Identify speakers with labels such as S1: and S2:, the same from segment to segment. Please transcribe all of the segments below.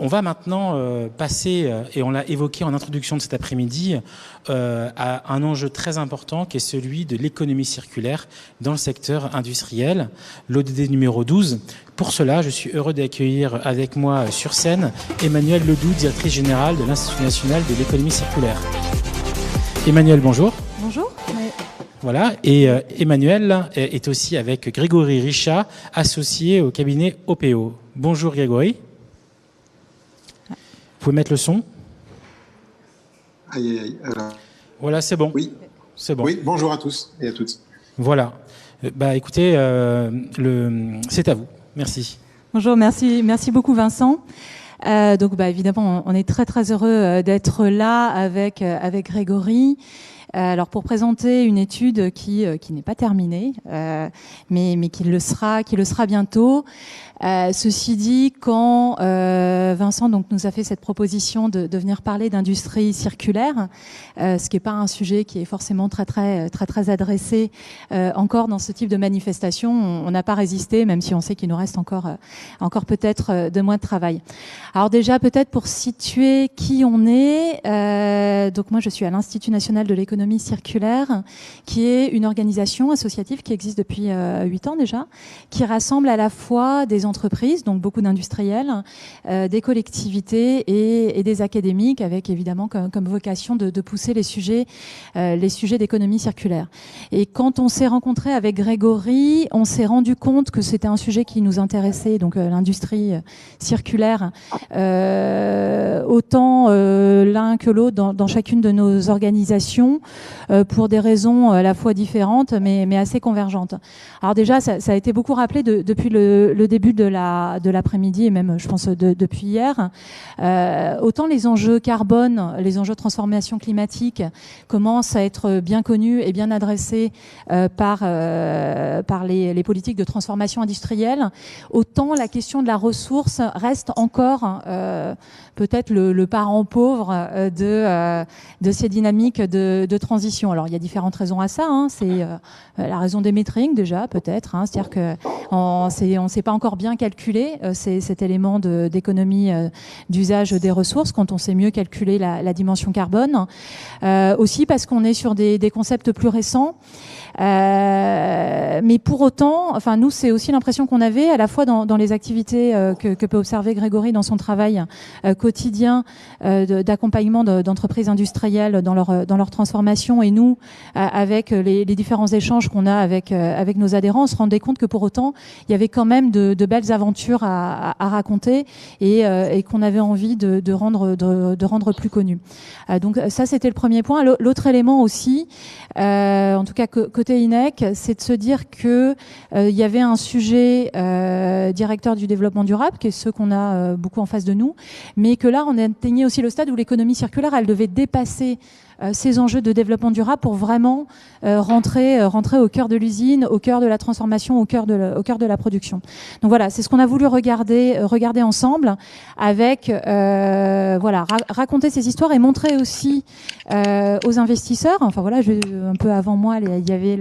S1: On va maintenant passer, et on l'a évoqué en introduction de cet après-midi, à un enjeu très important qui est celui de l'économie circulaire dans le secteur industriel, l'ODD numéro 12. Pour cela, je suis heureux d'accueillir avec moi sur scène Emmanuelle Ledoux, directrice générale de l'Institut national de l'économie circulaire. Emmanuelle, bonjour.
S2: Bonjour.
S1: Voilà, et Emmanuelle est aussi avec Grégory Richat, associé au cabinet OPO. Bonjour Grégory. Vous pouvez mettre le son?
S3: Aïe, aïe, aïe. Alors...
S1: Voilà, c'est bon.
S3: Oui.
S1: C'est bon.
S3: Oui, bonjour à tous et à toutes.
S1: Voilà. Écoutez, c'est à vous. Merci.
S2: Bonjour, merci beaucoup Vincent. Évidemment, on est très très heureux d'être là avec Grégory. Alors pour présenter une étude qui n'est pas terminée, mais qui le sera bientôt. Ceci dit, quand Vincent nous a fait cette proposition de venir parler d'industrie circulaire, ce qui n'est pas un sujet qui est forcément très adressé encore dans ce type de manifestation, on n'a pas résisté, même si on sait qu'il nous reste encore peut-être 2 mois de travail. Alors déjà peut-être pour situer qui on est, donc moi je suis à l'Institut national de l'économie circulaire, qui est une organisation associative qui existe depuis 8 ans déjà, qui rassemble à la fois des entreprises, donc beaucoup d'industriels, des collectivités et des académiques, avec évidemment comme vocation de pousser les sujets d'économie circulaire. Et quand on s'est rencontré avec Grégory, on s'est rendu compte que c'était un sujet qui nous intéressait, donc l'industrie circulaire, autant l'un que l'autre dans chacune de nos organisations, pour des raisons à la fois différentes, mais assez convergentes. Alors déjà, ça a été beaucoup rappelé depuis le début de l'après-midi, et même, je pense, depuis hier. Autant les enjeux carbone, les enjeux de transformation climatique commencent à être bien connus et bien adressés par les politiques de transformation industrielle, autant la question de la ressource reste encore peut-être le parent pauvre de ces dynamiques de transition. Alors, il y a différentes raisons à ça. C'est la raison des metering, déjà, peut-être. C'est-à-dire qu'on ne sait pas encore bien calculer cet élément d'économie d'usage des ressources quand on sait mieux calculer la dimension carbone. Aussi parce qu'on est sur des concepts plus récents. Mais pour autant, enfin nous, c'est aussi l'impression qu'on avait à la fois dans les activités que peut observer Grégory dans son travail quotidien d'accompagnement d'entreprises industrielles dans leur transformation, et nous avec les différents échanges qu'on a avec nos adhérents, on se rendait compte que pour autant il y avait quand même de belles aventures à raconter et qu'on avait envie de rendre plus connues. Donc ça, c'était le premier point. L'autre élément aussi, en tout cas côté INEC, c'est de se dire que il y avait un sujet directeur du développement durable, qui est ce qu'on a beaucoup en face de nous, mais que là on atteignait aussi le stade où l'économie circulaire, elle devait dépasser ces enjeux de développement durable pour vraiment rentrer au cœur de l'usine, au cœur de la transformation, au cœur de la production. Donc voilà, c'est ce qu'on a voulu regarder ensemble, avec raconter ces histoires et montrer aussi aux investisseurs. Enfin voilà, un peu avant moi, il y avait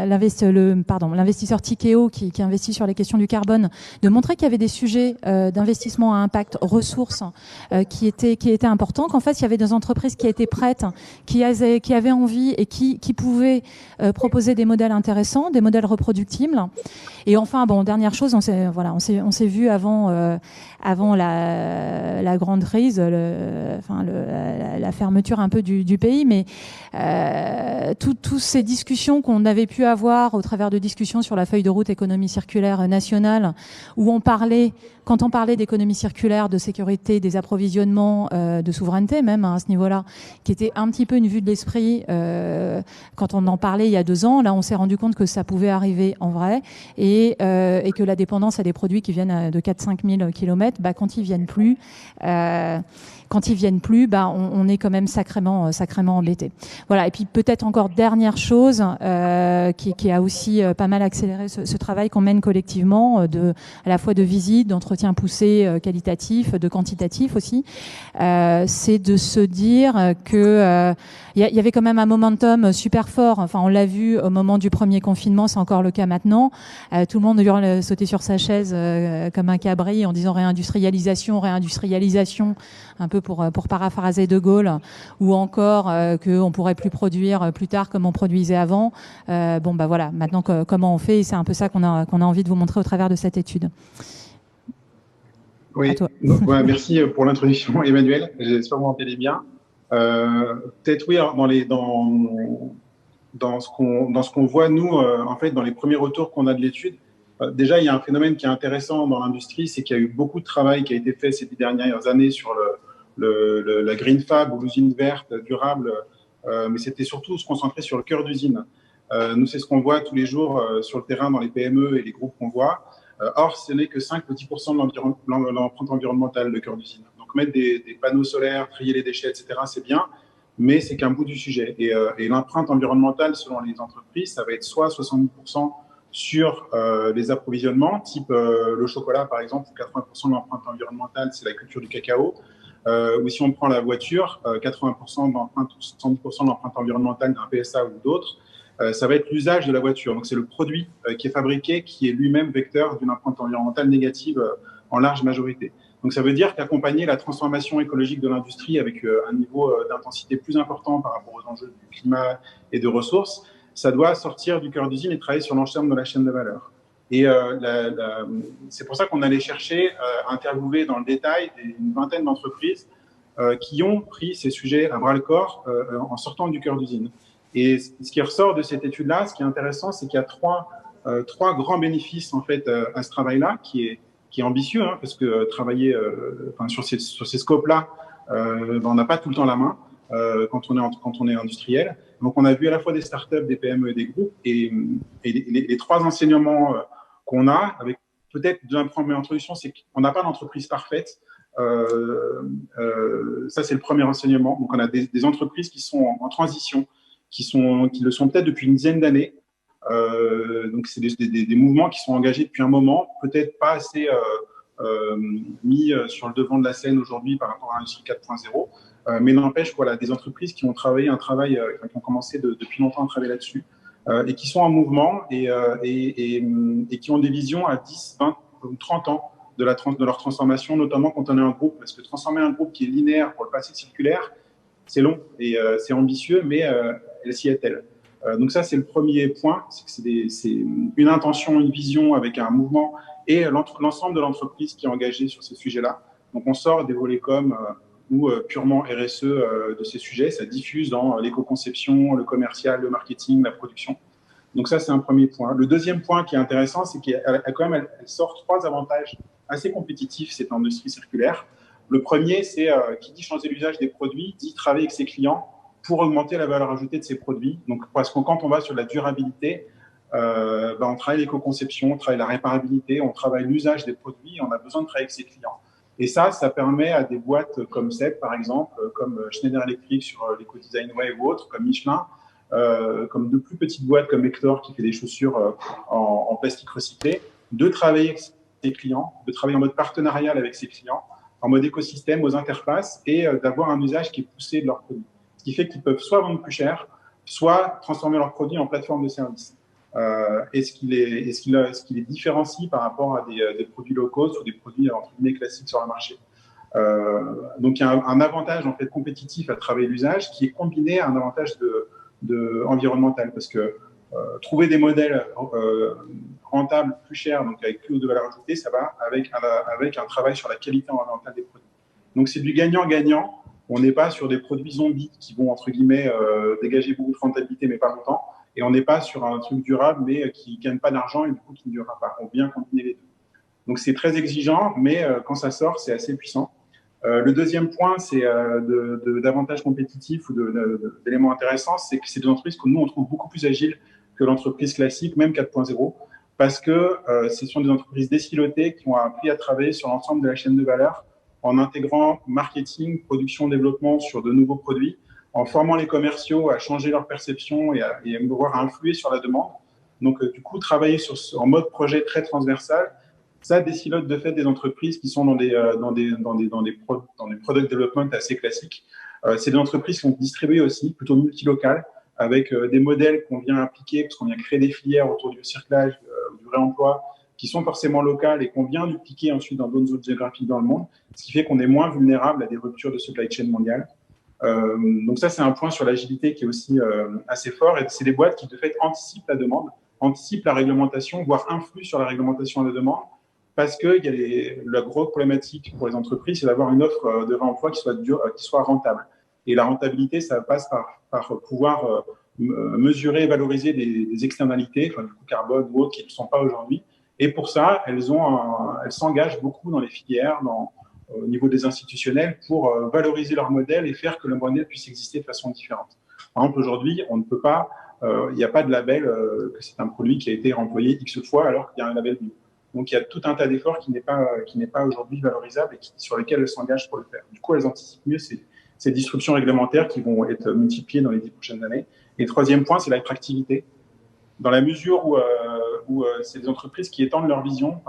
S2: l'investisseur Tikeo qui investit sur les questions du carbone, de montrer qu'il y avait des sujets d'investissement à impact ressources qui étaient importants, qu'en fait il y avait des entreprises qui étaient prêtes, qui avaient envie et qui pouvaient proposer des modèles intéressants, des modèles reproductibles. Et enfin, dernière chose, on s'est vu avant la grande crise, la fermeture un peu du pays, mais toutes ces discussions qu'on avait pu avoir au travers de discussions sur la feuille de route économie circulaire nationale, où quand on parlait d'économie circulaire, de sécurité des approvisionnements, de souveraineté même à ce niveau-là, qui était un petit peu une vue de l'esprit quand on en parlait il y a 2 ans. Là, on s'est rendu compte que ça pouvait arriver en vrai, et que la dépendance à des produits qui viennent de 4-5 000 kilomètres, quand ils viennent plus, on est quand même sacrément embêté. Voilà. Et puis peut-être encore dernière chose qui a aussi pas mal accéléré ce travail qu'on mène collectivement, à la fois de visite, d'entretien poussé qualitatif, de quantitatif aussi, c'est de se dire que il y avait quand même un momentum super fort. Enfin, on l'a vu au moment du premier confinement, c'est encore le cas maintenant. Tout le monde hurle sauter sur sa chaise comme un cabri en disant réindustrialisation, réindustrialisation, un peu pour paraphraser De Gaulle, ou encore qu'on pourrait plus produire plus tard comme on produisait avant. Bon, bah voilà, maintenant comment on fait, et c'est un peu ça qu'on a envie de vous montrer au travers de cette étude.
S3: Oui, donc, ouais, merci pour l'introduction, Emmanuel. J'espère que vous m'entendez bien. Peut-être oui, alors dans ce qu'on voit nous, en fait, dans les premiers retours qu'on a de l'étude, déjà il y a un phénomène qui est intéressant dans l'industrie, c'est qu'il y a eu beaucoup de travail qui a été fait ces 10 dernières années sur la green fab ou l'usine verte durable, mais c'était surtout se concentrer sur le cœur d'usine. Nous, c'est ce qu'on voit tous les jours sur le terrain dans les PME et les groupes qu'on voit. Or, ce n'est que 5 ou 10% de l'empreinte environnementale, le cœur d'usine. Donc, mettre des panneaux solaires, trier les déchets, etc., c'est bien, mais c'est qu'un bout du sujet. Et l'empreinte environnementale, selon les entreprises, ça va être soit 70% sur les approvisionnements, type le chocolat, par exemple, 80% de l'empreinte environnementale, c'est la culture du cacao. Ou si on prend la voiture, 80% de l'empreinte, 70% de l'empreinte environnementale d'un PSA ou d'autres, ça va être l'usage de la voiture. Donc, c'est le produit qui est fabriqué qui est lui-même vecteur d'une empreinte environnementale négative en large majorité. Donc, ça veut dire qu'accompagner la transformation écologique de l'industrie avec un niveau d'intensité plus important par rapport aux enjeux du climat et de ressources, ça doit sortir du cœur d'usine et travailler sur l'ensemble de la chaîne de valeur. Et c'est pour ça qu'on allait chercher à interviewer dans le détail une vingtaine d'entreprises qui ont pris ces sujets à bras-le-corps en sortant du cœur d'usine. Et ce qui ressort de cette étude-là, ce qui est intéressant, c'est qu'il y a trois grands bénéfices en fait à ce travail-là, qui est ambitieux, hein, parce que travailler sur ces scopes-là, on n'a pas tout le temps la main quand on est industriel. Donc, on a vu à la fois des startups, des PME et des groupes, et les trois enseignements qu'on a, avec peut-être d'une première introduction, c'est qu'on n'a pas d'entreprise parfaite. Ça, c'est le premier enseignement. Donc, on a des entreprises qui sont en transition, qui le sont peut-être depuis une dizaine d'années. Donc, c'est des mouvements qui sont engagés depuis un moment, peut-être pas assez mis sur le devant de la scène aujourd'hui par rapport à l'industrie 4.0, mais n'empêche, voilà, des entreprises qui ont travaillé qui ont commencé depuis longtemps à travailler là-dessus, et qui sont en mouvement et qui ont des visions à 10, 20 ou 30 ans de leur transformation, notamment quand on est un groupe, parce que transformer un groupe qui est linéaire pour le passer circulaire, c'est long et c'est ambitieux, mais elle s'y est-elle. Donc ça, c'est le premier point, c'est une intention, une vision avec un mouvement et l'ensemble de l'entreprise qui est engagée sur ces sujets-là. Donc on sort des volets com ou purement RSE de ces sujets, ça diffuse dans l'éco-conception, le commercial, le marketing, la production. Donc ça, c'est un premier point. Le deuxième point qui est intéressant, c'est qu'elle sort trois avantages assez compétitifs, cette industrie circulaire. Le premier, c'est qui dit changer l'usage des produits, dit travailler avec ses clients pour augmenter la valeur ajoutée de ces produits. Donc, parce que quand on va sur la durabilité, on travaille l'éco-conception, on travaille la réparabilité, on travaille l'usage des produits, on a besoin de travailler avec ses clients. Et ça permet à des boîtes comme SEB, par exemple, comme Schneider Electric sur l'Eco-Design Way ou autres, comme Michelin, comme de plus petites boîtes comme Hector qui fait des chaussures en plastique recyclé, de travailler avec ses clients, de travailler en mode partenarial avec ses clients, en mode écosystème, aux interfaces, et d'avoir un usage qui est poussé de leurs produits. Ce qui fait qu'ils peuvent soit vendre plus cher, soit transformer leurs produits en plateforme de service. Et ce qui les différencie par rapport à des produits low cost ou des produits entre guillemets classiques sur le marché. Donc il y a un avantage en fait compétitif à travailler l'usage qui est combiné à un avantage environnemental, parce que trouver des modèles rentables plus chers, donc avec plus de valeur ajoutée, ça va avec un travail sur la qualité environnementale des produits. Donc c'est du gagnant-gagnant. On n'est pas sur des produits zombies qui vont, entre guillemets, dégager beaucoup de rentabilité, mais pas longtemps. Et on n'est pas sur un truc durable, mais qui ne gagne pas d'argent et du coup qui ne durera pas. On vient combiner les deux. Donc c'est très exigeant, mais quand ça sort, c'est assez puissant. Le deuxième point, c'est d'avantages compétitifs ou d'éléments intéressants, c'est que c'est des entreprises que nous, on trouve beaucoup plus agiles que l'entreprise classique, même 4.0, parce que ce sont des entreprises décilotées qui ont appris à travailler sur l'ensemble de la chaîne de valeur, en intégrant marketing, production, développement sur de nouveaux produits, en formant les commerciaux à changer leur perception et à influer sur la demande. Donc, du coup, travailler en mode projet très transversal Ça désilote de fait des entreprises qui sont dans des product development assez classiques. C'est des entreprises qui sont distribuées aussi, plutôt multilocales, avec des modèles qu'on vient appliquer, parce qu'on vient créer des filières autour du recyclage, du réemploi, qui sont forcément locales et qu'on vient dupliquer ensuite dans d'autres zones géographiques dans le monde, ce qui fait qu'on est moins vulnérable à des ruptures de supply chain mondiale. Donc ça, c'est un point sur l'agilité qui est aussi assez fort, et c'est des boîtes qui, de fait, anticipent la demande, anticipent la réglementation, voire influent sur la réglementation de la demande, parce qu'il y a la grosse problématique pour les entreprises, c'est d'avoir une offre de réemploi qui soit rentable. Et la rentabilité, ça passe par pouvoir mesurer et valoriser des externalités, enfin, du coût carbone ou autres, qui ne sont pas aujourd'hui. Et pour ça, elles s'engagent beaucoup dans les filières, au niveau des institutionnels, pour valoriser leur modèle et faire que le modèle puisse exister de façon différente. Par exemple, aujourd'hui, on ne peut pas, il n'y a pas de label que c'est un produit qui a été remployé X fois alors qu'il y a un label bio. Donc, il y a tout un tas d'efforts qui n'est pas aujourd'hui valorisable et sur lesquels elles s'engagent pour le faire. Du coup, elles anticipent mieux ces disruptions réglementaires qui vont être multipliées dans les 10 prochaines années. Et le troisième point, c'est l'attractivité. Dans la mesure où c'est des entreprises qui étendent leur vision.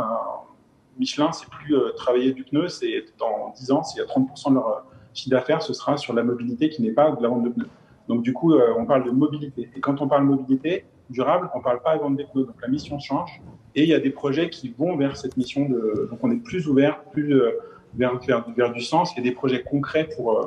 S3: Michelin, c'est plus travailler du pneu, c'est dans 10 ans, s'il y a 30% de leur chiffre d'affaires, ce sera sur la mobilité qui n'est pas de la vente de pneus. Donc, du coup, on parle de mobilité. Et quand on parle de mobilité durable, on ne parle pas de vendre des pneus. Donc, la mission change. Et il y a des projets qui vont vers cette mission. Donc, on est plus ouvert, plus vers du sens. Il y a des projets concrets pour,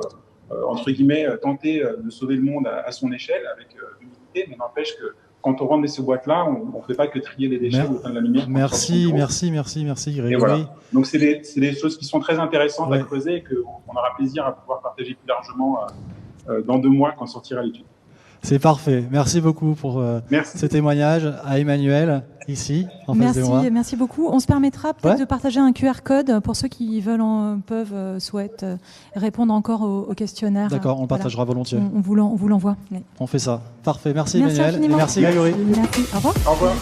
S3: entre guillemets, tenter de sauver le monde à son échelle avec l'humilité. Mais n'empêche que quand on rentre dans ces boîtes-là, on ne fait pas que trier les déchets au fin de la lumière.
S4: Merci, Grégory.
S3: Voilà. Donc, c'est des choses qui sont très intéressantes à creuser et qu'on aura plaisir à pouvoir partager plus largement dans 2 mois quand sortira l'étude.
S4: C'est parfait. Merci beaucoup pour ce témoignage à Emmanuel, ici, en face de moi.
S2: Merci beaucoup. On se permettra peut-être de partager un QR code pour ceux qui souhaitent répondre encore au questionnaire.
S4: D'accord, on le partagera volontiers.
S2: On vous l'envoie.
S4: On fait ça. Parfait. Merci
S2: Emmanuel.
S4: Et merci Grégory.
S2: Merci. Au revoir.
S3: Au revoir.